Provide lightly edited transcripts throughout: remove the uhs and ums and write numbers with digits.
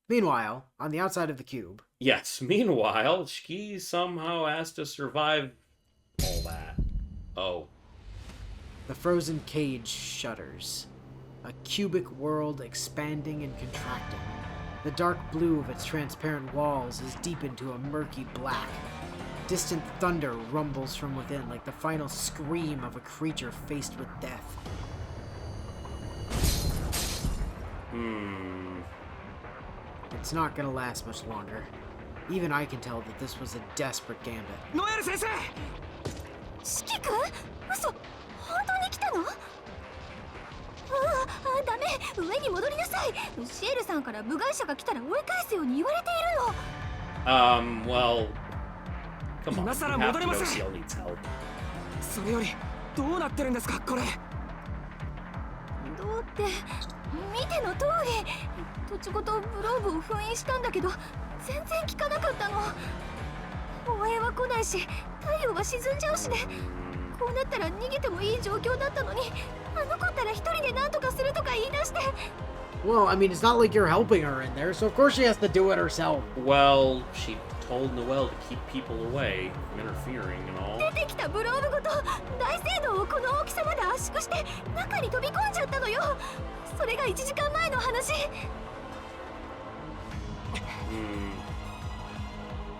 Meanwhile, on the outside of the cube, Yes, meanwhile, she somehow has to survive all that. Oh. the frozen cage shudders. A cubic world expanding and contracting. The dark blue of its transparent walls is deepened to a murky black. Distant thunder rumbles from within like the final scream of a creature faced with death. It's not gonna last much longer. Even I can tell that this was a desperate gambit. ノエル先生四季君嘘本当に来たのダメ上に戻りなさいシエルさんから部外者が来たら追い返すように言われているの Well, come on. 今さら You have 戻 to れま know せん CL needs help. それよりどうなってるんですかこれどうって見ての通り土地ごとブローブを封印したんだけど全然効かなかったの応援は来ないし太陽は沈んじゃうしねこうなったら逃げてもいい状況だったのにあの子ったら一人で何とかするとか言い出して Well, I mean, it's not like you're helping her in there, so of course she has to do it herself. Well, she told Noelle to keep people away from interfering and all. 出てきたブローブごと大聖堂をこの大きさまで圧縮して中に飛び込んじゃったのよそれが1時間前の話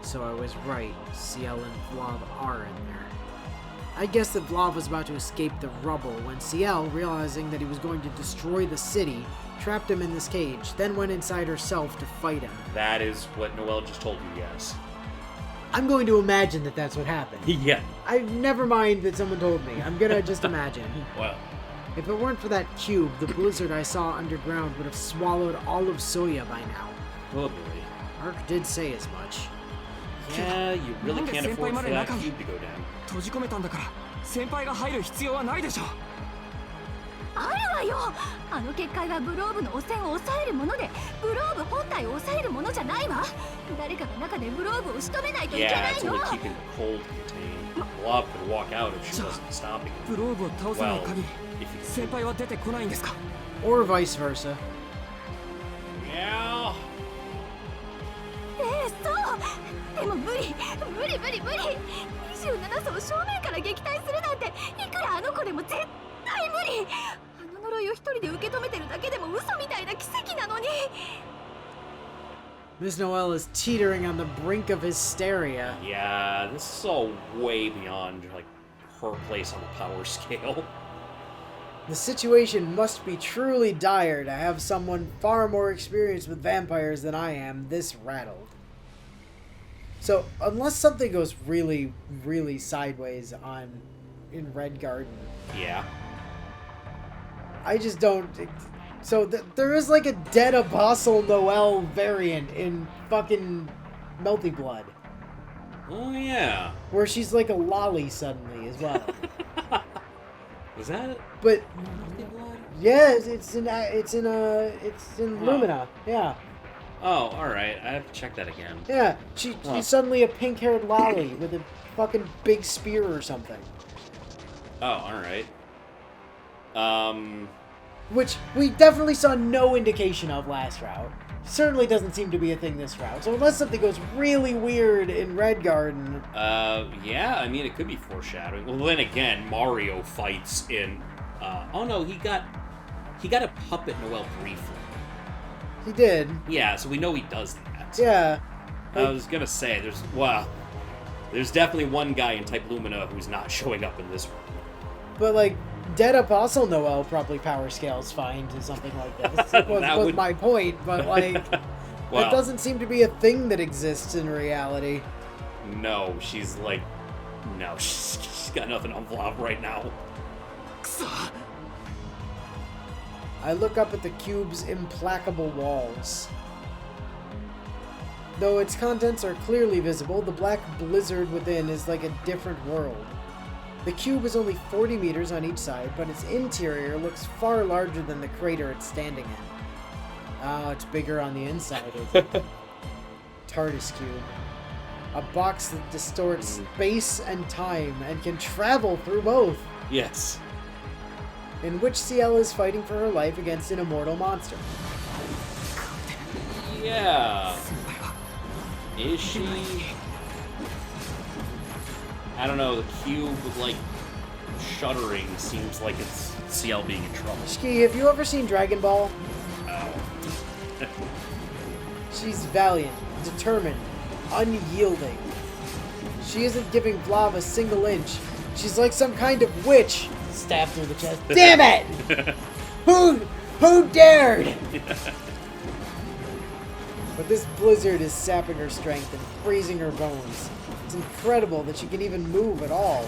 So I was right. CL and Vlav are in there. I guess that Vlav was about to escape the rubble when CL, realizing that he was going to destroy the city, trapped him in this cage, then went inside herself to fight him. That is what Noelle just told you, yes. I'm going to imagine that that's what happened. Yeah. I never mind that someone told me. I'm gonna just imagine. Well. If it weren't for that cube, the blizzard I saw underground would have swallowed all of Soya by now. Oh boy. Ark did say as much. Yeah, you really can't afford for that なんで先輩まで中に cube to go down. 閉じ込めたんだから先輩が入る必要はないでしょあるわよあの結界はブローブの汚染を抑えるものでブローブ本体を抑えるものじゃないわ誰かが中でブローブを仕留めないといけ Yeah, ない it's の only keeping the cold contained. Blob could walk out if she wasn't stopping ブ him. ローブを倒さない Well, 限り if you 先輩は出てこないんですか Or vice versa. Yeah. そうでも無理27層正面から撃退するなんていくらあの子でも絶対無理あの呪いを一人で受け止めてるだけでも嘘みたいな奇跡なのに Miss Noelle is teetering on the brink of hysteria. Yeah, this is all way beyond, like, her place on the power scale. The situation must be truly dire to have someone far more experienced with vampires than I am this rattled. So, unless something goes really, really sideways in Red Garden, Yeah. I just don't... So, there is like a Dead Apostle Noelle variant in fucking Melty Blood, Oh, yeah. where she's like a lolly suddenly as well. Was that But Blood? yeah, it's in Huh. Lumina. Yeah, Oh, alright. I have to check that again. yeah. Huh. She's suddenly a pink-haired lolly with a fucking big spear or something. Oh, alright. Which we definitely saw no indication of last route. Certainly doesn't seem to be a thing this route. So unless something goes really weird in Red Garden, Yeah, I mean, it could be foreshadowing. Well, then again, Mario fights in, oh no, he got a puppet Noelle briefly. he did. Yeah, so we know he does that. Yeah. I was gonna say, there's definitely one guy in Type Lumina who's not showing up in this one. But like, Dead Apostle Noelle probably power scales fine to something like this. was my point, but like, Well, that doesn't seem to be a thing that exists in reality. no, she's like, no, she's got nothing on Vlav right now. くそ I look up at the cube's implacable walls. Though its contents are clearly visible, the black blizzard within is like a different world. The cube is only 40 meters on each side, but its interior looks far larger than the crater it's standing in. Ah, it's bigger on the inside, is it? TARDIS cube. A box that distorts space and time and can travel through both, Yes. in which CL is fighting for her life against an immortal monster. Yeah. 先輩は Is she? I don't know. The cube with like shuddering seems like it's CL being in trouble. Shiki, have you ever seen Dragon Ball? Oh. She's valiant, determined, unyielding. She isn't giving Vlav a single inch. She's like some kind of witch. Stabbed through the chest. Damn it! Who dared? But this blizzard is sapping her strength and freezing her bones. It's incredible that she can even move at all.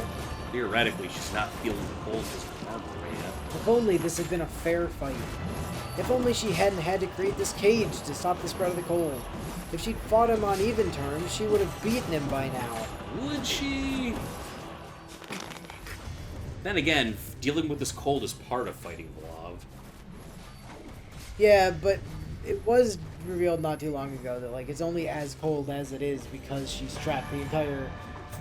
Theoretically, she's not feeling the cold because of her armor yet. If only this had been a fair fight. If only she hadn't had to create this cage to stop the spread of the cold. If she'd fought him on even terms, she would have beaten him by now. Would she? Then again, dealing with this cold is part of fighting Vlav. Yeah, but it was revealed not too long ago that like it's only as cold as it is because she's trapped the entire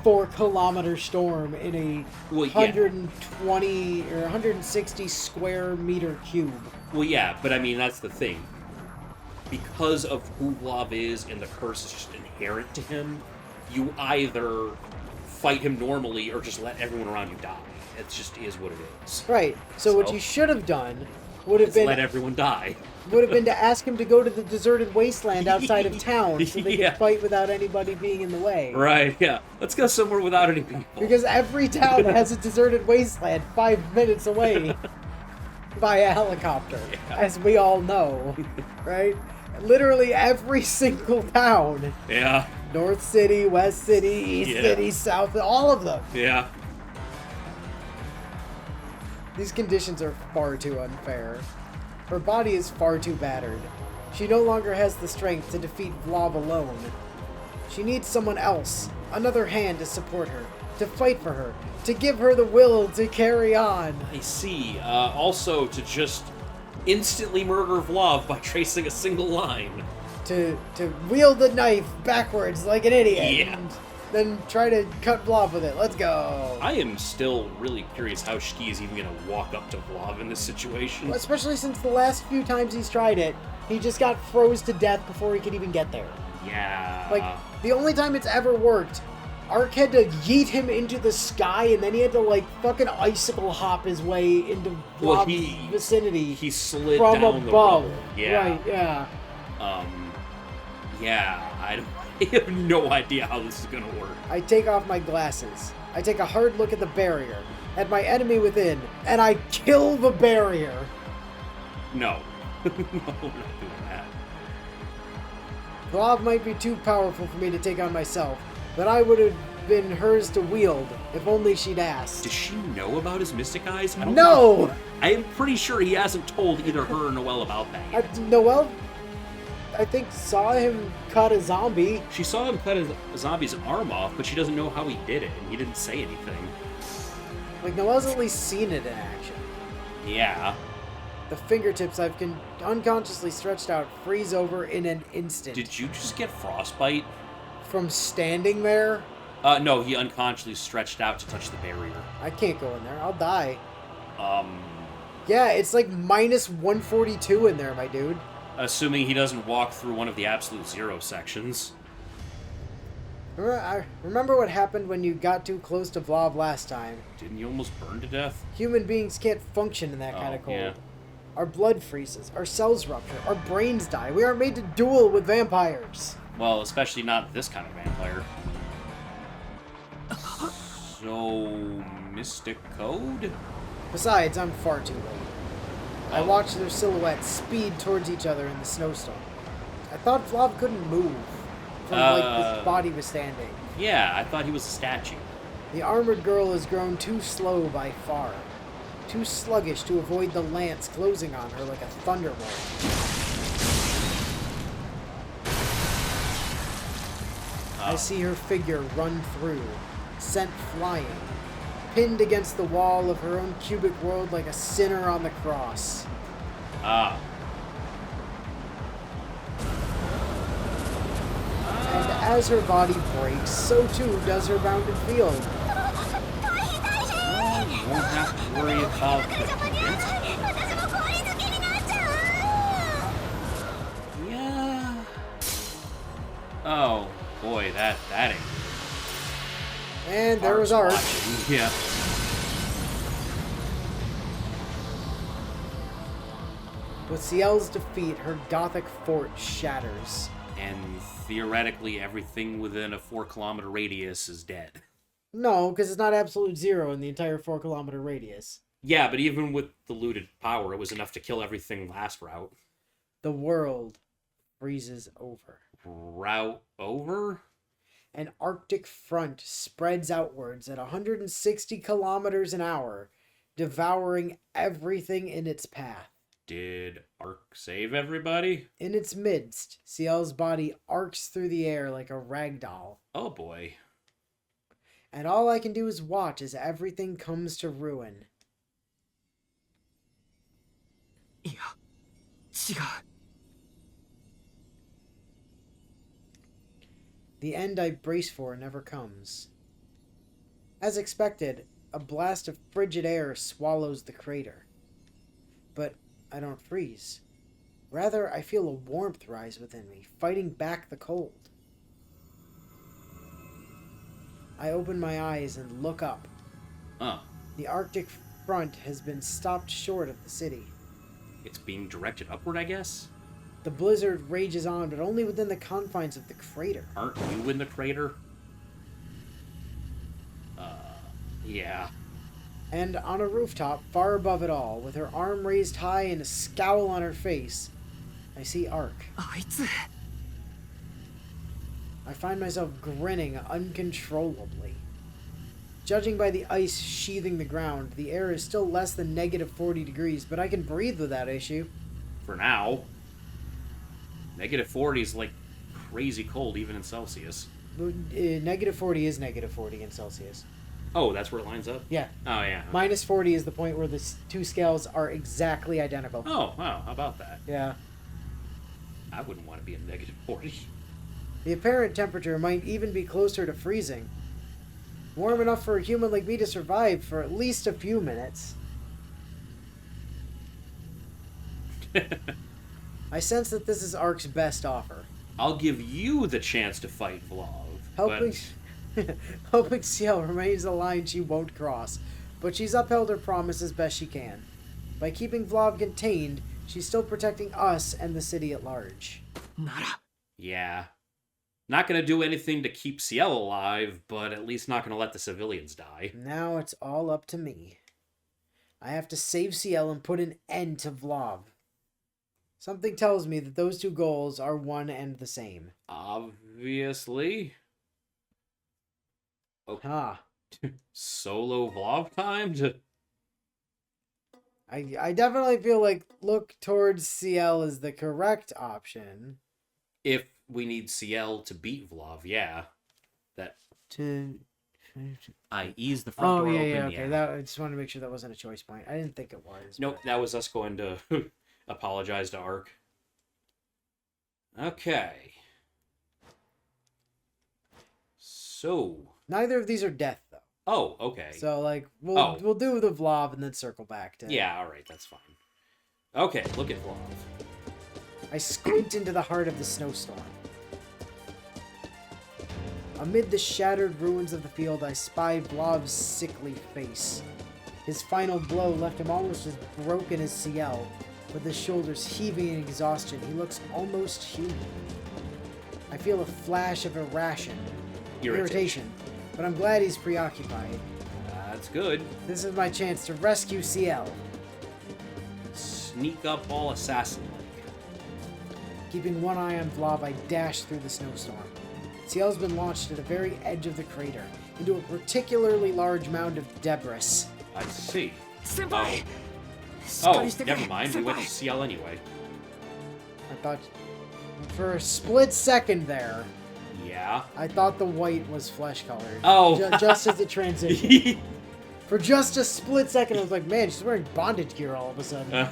4-kilometer storm in a Well, yeah. 120 or 160 square meter cube. Well, yeah, but I mean, that's the thing. Because of who Vlav is and the curse is just inherent to him, you either fight him normally or just let everyone around you die. It just is what it is. Right. So what you should have done would have Just been let everyone die. would have been to ask him to go to the deserted wasteland outside of town so they Yeah. could fight without anybody being in the way. Right, yeah. Let's go somewhere without any people. Because every town has a deserted wasteland 5 minutes away via helicopter, Yeah. as we all know, right? Literally every single town. Yeah, North City, West City, East Yeah. City, South, all of them. yeah. These conditions are far too unfair. Her body is far too battered. She no longer has the strength to defeat Vlav alone. She needs someone else, another hand to support her, to fight for her, to give her the will to carry on. I see. Also, to just instantly murder Vlav by tracing a single line. To wield the knife backwards like an idiot. Yeah. And then try to cut Vlav with it. Let's go. I am still really curious how Shiki is even going to walk up to Vlav in this situation. Especially since the last few times he's tried it, he just got froze to death before he could even get there. Yeah. Like, the only time it's ever worked, Ark had to yeet him into the sky, and then he had to, like, fucking icicle hop his way into Well, Vlav's vicinity he slid from down above. the rubble. Yeah. Right, yeah. Yeah, I have no idea how this is going to work. I take off my glasses. I take a hard look at the barrier, at my enemy within, and I kill the barrier. No. No, we're not doing that. Vlav might be too powerful for me to take on myself, but I would have been hers to wield if only she'd asked. Does she know about his mystic eyes? I don't No! think- I am pretty sure he hasn't told either her or Noelle about that yet. Noelle, I think, saw him cut a zombie. She saw him cut a zombie's arm off, but she doesn't know how he did it, and he didn't say anything. Like, Noelle's at least seen it in action. Yeah. The fingertips I've unconsciously stretched out freeze over in an instant. Did you just get frostbite? From standing there? No, he unconsciously stretched out to touch the barrier. I can't go in there. I'll die. Um, Yeah, it's like minus 142 in there, my dude. assuming he doesn't walk through one of the absolute zero sections. Remember what happened when you got too close to Vlav last time? Didn't you almost burn to death? Human beings can't function in that kind of cold. Yeah. Our blood freezes, our cells rupture, our brains die. We aren't made to duel with vampires. Well, especially not this kind of vampire. So, Mystic Code? Besides, I'm far too late. I watched their silhouettes speed towards each other in the snowstorm. I thought Vlav couldn't move from like his body was standing. Yeah, I thought he was a statue. The armored girl has grown too slow by far. Too sluggish to avoid the lance closing on her like a thunderbolt. I see her figure run through, sent flying, pinned against the wall of her own cubic world like a sinner on the cross. Ah. And as her body breaks, so too does her bounded field. You won't have to worry about the convinced. Yeah. boy, that ain't And there was Ark's Ark. watching. Yeah. With Ciel's defeat, her Gothic fort shatters. And theoretically, everything within a 4-kilometer radius is dead. No, because it's not absolute zero in the entire 4-kilometer radius. Yeah, but even with diluted power, it was enough to kill everything last route. The world freezes over. Route over? An Arctic front spreads outwards at 160 kilometers an hour, devouring everything in its path. Did Ark save everybody? In its midst, Ciel's body arcs through the air like a rag doll. Oh boy. And all I can do is watch as everything comes to ruin. いや違う The end I brace for never comes. As expected, a blast of frigid air swallows the crater. But I don't freeze. Rather, I feel a warmth rise within me, fighting back the cold. I open my eyes and look up. The Arctic front has been stopped short of the city. It's being directed upward, I guess? The blizzard rages on, but only within the confines of the crater. Aren't you in the crater? Yeah. And on a rooftop, far above it all, with her arm raised high and a scowl on her face, I see Ark. あいつ I find myself grinning uncontrollably. Judging by the ice sheathing the ground, the air is still less than negative 40 degrees, but I can breathe without issue. For now. Negative 40 is like crazy cold, even in Celsius. Negative 40 is negative 40 in Celsius. Oh, that's where it lines up? Yeah. Oh, yeah. Minus 40 is the point where the two scales are exactly identical. Oh, wow. How about that? Yeah. I wouldn't want to be in negative 40. The apparent temperature might even be closer to freezing. Warm enough for a human like me to survive for at least a few minutes. I sense that this is Ark's best offer. I'll give you the chance to fight Vlav. Helping Ciel remains a line she won't cross, but she's upheld her promise as best she can. By keeping Vlav contained, she's still protecting us and the city at large. なら Yeah. Not gonna do anything to keep Ciel alive, but at least not gonna let the civilians die. Now it's all up to me. I have to save Ciel and put an end to Vlav. Something tells me that those two goals are one and the same. Obviously. Okay. Ah. Solo Vlav time? I definitely feel like look towards Ciel is the correct option. If we need Ciel to beat Vlav, yeah. That To... I ease the front door open, okay. That, I just wanted to make sure that wasn't a choice point. I didn't think it was. Nope, that was us going to apologize to Ark. Okay. So... Neither of these are death, though. Oh, okay. So, like, we'll do the Vlav and then circle back to... Yeah, alright, that's fine. Okay, look at Vlav. I squint into the heart of the snowstorm. Amid the shattered ruins of the field, I spy Vlav's sickly face. His final blow left him almost as broken as Ciel. With his shoulders heaving in exhaustion, he looks almost human. I feel a flash of irritation, but I'm glad he's preoccupied. That's good. This is my chance to rescue Ciel. Sneak up all assassin-like. Keeping one eye on Vlav, I dash through the snowstorm. Ciel's been launched at the very edge of the crater, into a particularly large mound of debris. I see. 先輩 Oh, never mind. We went to Ciel anyway. I thought... For a split second there, Yeah. I thought the white was flesh-colored. Oh. Just as it transitioned. For just a split second, I was like, man, she's wearing bondage gear all of a sudden.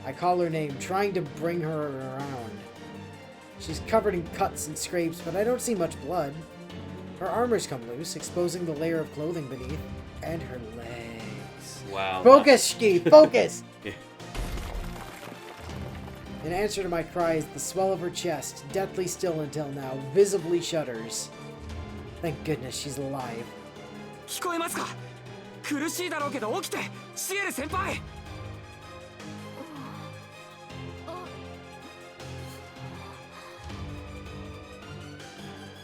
I call her name, trying to bring her around. She's covered in cuts and scrapes, but I don't see much blood. Her armor's come loose, exposing the layer of clothing beneath, and her legs. Wow. Focus, Ski! Focus! In answer to my cries, the swell of her chest, deathly still until now, visibly shudders. Thank goodness she's alive. 聞こえますか？苦しいだろうけど起きて、シエル先輩。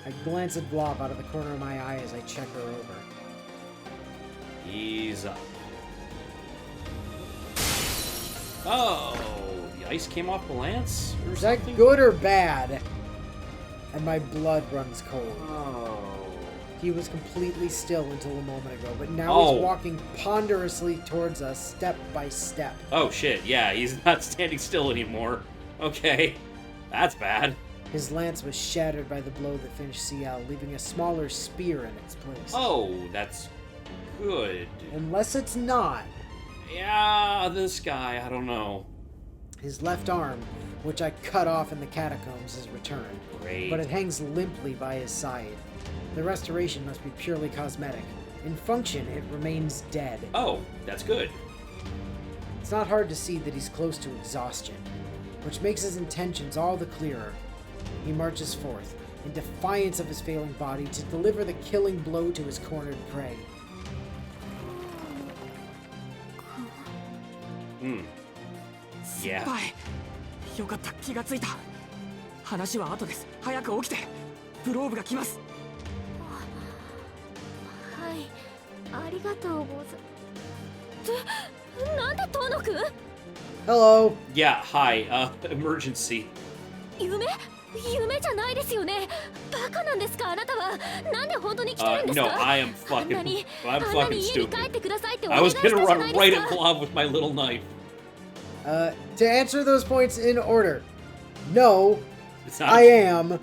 I glance at Blob out of the corner of my eye as I check her over. He's up. Oh, the ice came off the lance? Or Is that something? good or bad? And my blood runs cold. Oh. He was completely still until a moment ago, but now Oh. he's walking ponderously towards us, step by step. Oh shit, yeah, he's not standing still anymore. Okay. That's bad. His lance was shattered by the blow that finished CL, leaving a smaller spear in its place. Oh, that's good. Unless it's not. Yeah, this guy, I don't know. His left arm, which I cut off in the catacombs, is returned. Great. But it hangs limply by his side. The restoration must be purely cosmetic. In function, it remains dead. Oh, that's good. It's not hard to see that he's close to exhaustion, which makes his intentions all the clearer. He marches forth, in defiance of his failing body, to deliver the killing blow to his cornered prey. Hmm. 先 Yeah. 輩、よかった、気がついた。話は後です。早く起きて。グローブが来ます。はい、ありがとうござ。なんでトーノくん？ Hello! Yeah, hi, emergency. 夢じゃないですよね。バカなんですかあなたは。なんで本当に来てるんですか？ No, I am あんなに fucking あんな stupid. に家に帰ってくださいってお I 願い was したじ gonna ゃ run ない right です at か。 Blob with my little knife. To answer those points in order. No, It's not. I am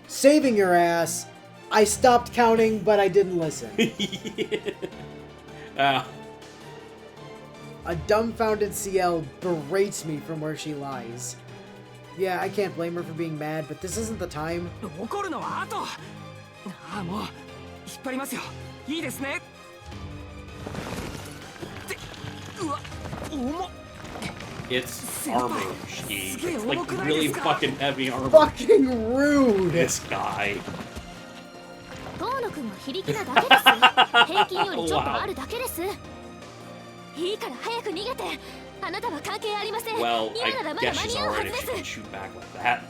saving your ass. I stopped counting, but I didn't listen. uh, A dumbfounded CL berates me from where she lies. Yeah, I can't blame her for being mad, but this isn't the time. 怒るのは後。ああ、もう引っ張りますよ。いいですね。ってうわ、重っ。 it's armor, Steve. It's like really fucking heavy armor. Fucking rude! This guy. トーノくんが非力なだけです。平均よりちょっとあるだけです。いいから早く逃げて。あなたは関係ありません。 Well, 今なら I まだ guess 間 she's に合うは already ずで she can す。 shoot back like that.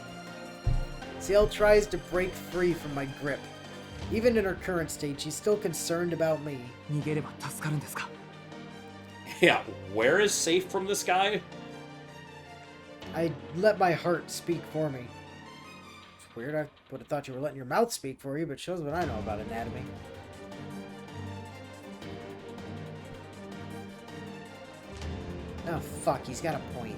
CL tries to break free from my grip. Even in her current state, she's still concerned about me. 逃げれば助かるんですか。 Yeah, where is safe from this guy? I let my heart speak for me. It's weird, I would have thought you were letting your mouth speak for you, but shows what I know about anatomy. Oh fuck, he's got a point.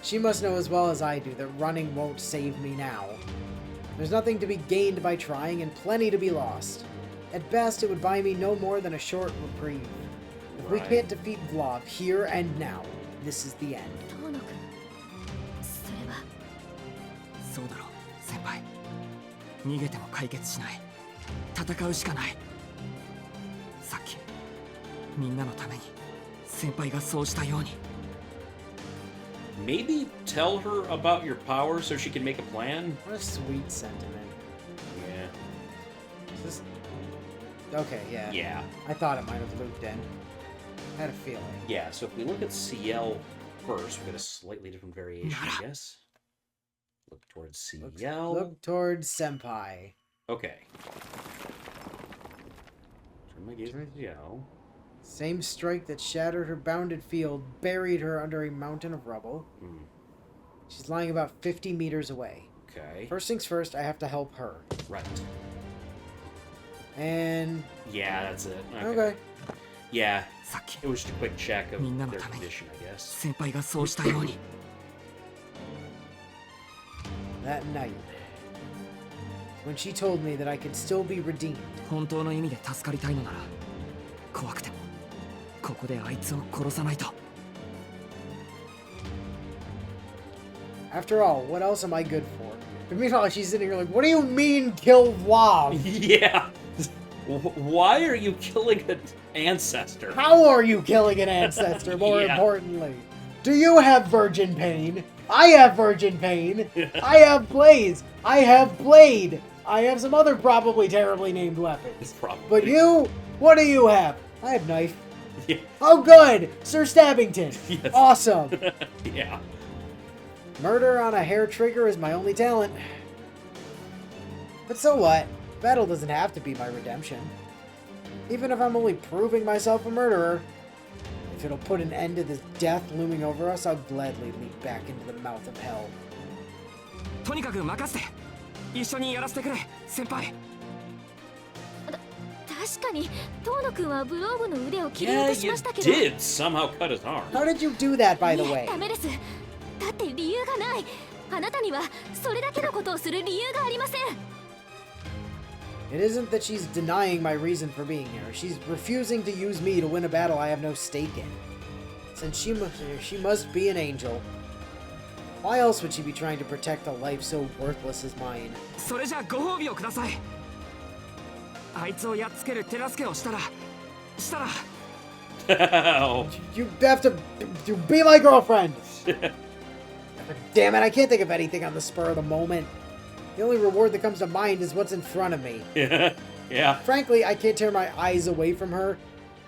She must know as well as I do that running won't save me now. There's nothing to be gained by trying and plenty to be lost. At best, it would buy me no more than a short reprieve. If we Right. can't defeat Vlog here and now, this is the end. トーノくん、それはそうだろう、先輩。逃げても解決しない。戦うしかない。さっきみんなのために先輩がそうしたように。 Maybe tell her about your power so she can make a plan? What a sweet sentiment. Yeah. Is this... Okay, yeah. Yeah. I thought it might have looped in. Had a feeling. Yeah, so if we look at CL first, we get a slightly different variation, I guess. Look towards CL. Look towards Senpai. Okay. Turn my gaze to CL. Same strike that shattered her bounded field, buried her under a mountain of rubble. Hmm. She's lying about 50 meters away. Okay. First things first, I have to help her. Right. And... Yeah, that's it. Okay. Yeah, さっき it was just a quick check of みんなの their ために condition, I guess. 先輩がそうしたように。 That night, when she told me that I could still be redeemed, 本当の意味で助かりたいのなら、怖くてもここであいつを殺さないと。 after all, what else am I good for? But meanwhile, she's sitting here like, what do you mean kill Vlob? Yeah. Why are you killing an ancestor? How are you killing an ancestor, more Yeah. importantly? Do you have virgin pain? I have virgin pain. I have blaze. I have blade. I have some other probably terribly named weapons. Probably. But you, what do you have? I have knife. Yeah. Oh, good. Sir Stabbington. Yes. Awesome. Yeah. Murder on a hair trigger is my only talent. But so what? Battle doesn't have to be my redemption. Even if I'm only proving myself a murderer. If it'll put an end to this death looming over us, I'll gladly leap back into the mouth of hell. とにかく任せて一緒にやらせてくれ先輩確かに遠野くんはブローブの腕を切り Yeah, 落とし you ましたけど did somehow cut his arm. How did you do that, by the いえ way? ダメですだって理由がないあなたにはそれだけのことをする理由がありません It isn't that she's denying my reason for being here. She's refusing to use me to win a battle I have no stake in. Since she must be an angel. Why else would she be trying to protect a life so worthless as mine? それじゃあご褒美をくださいあいつをやっつける手助けをしたら Oh. You have to be my girlfriend! Damn it, I can't think of anything on the spur of the moment. The only reward that comes to mind is what's in front of me. Yeah. Frankly, I can't tear my eyes away from her.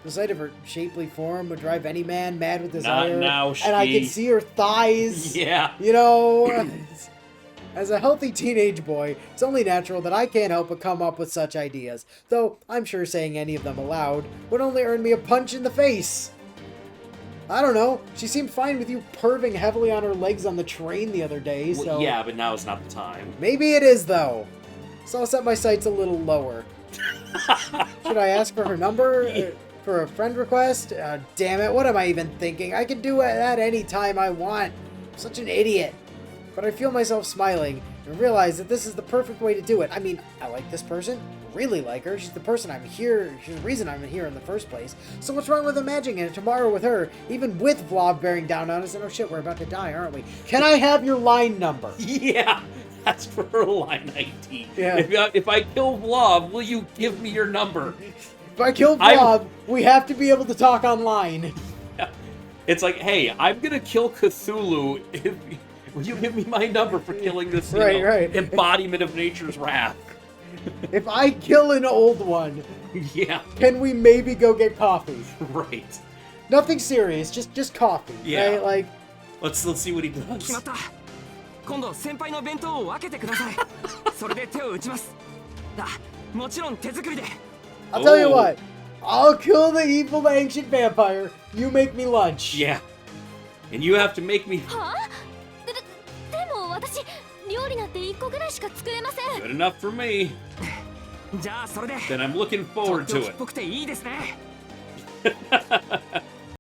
The sight of her shapely form would drive any man mad with desire. Not now, and I can Shki. see her thighs. Yeah. You know, as a healthy teenage boy, it's only natural that I can't help but come up with such ideas. Though, I'm sure saying any of them aloud would only earn me a punch in the face. I don't know. She seemed fine with you perving heavily on her legs on the train the other day, so... Well, yeah, but now is not the time. Maybe it is, though. So I'll set my sights a little lower. Should I ask for her number? For a friend request? Damn it, what am I even thinking? I can do that any time I want. I'm such an idiot. But I feel myself smiling and realize that this is the perfect way to do it. I mean, I like this person. Really like her. She's the person I'm here. She's the reason I'm here in the first place. So what's wrong with imagining it tomorrow with her, even with Vlog bearing down on us? And oh shit, we're about to die, aren't we? Can I have your line number? Yeah. That's for her line ID. Yeah. If I kill Vlog, will you give me your number? If I kill Vlog, we have to be able to talk online. Yeah. It's like, hey, I'm gonna kill Cthulhu. Will you give me my number for killing this right. embodiment of nature's wrath? If I kill an old one, Yeah. can we maybe go get coffee? Right. Nothing serious, just coffee. Yeah. Right? Like, Let's see what he 決 does. まった今度先輩の弁当を分けてくださいそれで手を打ちますもちろん手作りで I'll tell you Oh. what. I'll kill the evil ancient vampire. You make me lunch. Yeah. And you have to make me はあでも私料理なんて1個ぐらいしか作れません good enough for me. じゃあそれで Then I'm looking とっ forward てお to きっ it. ぽくていいですね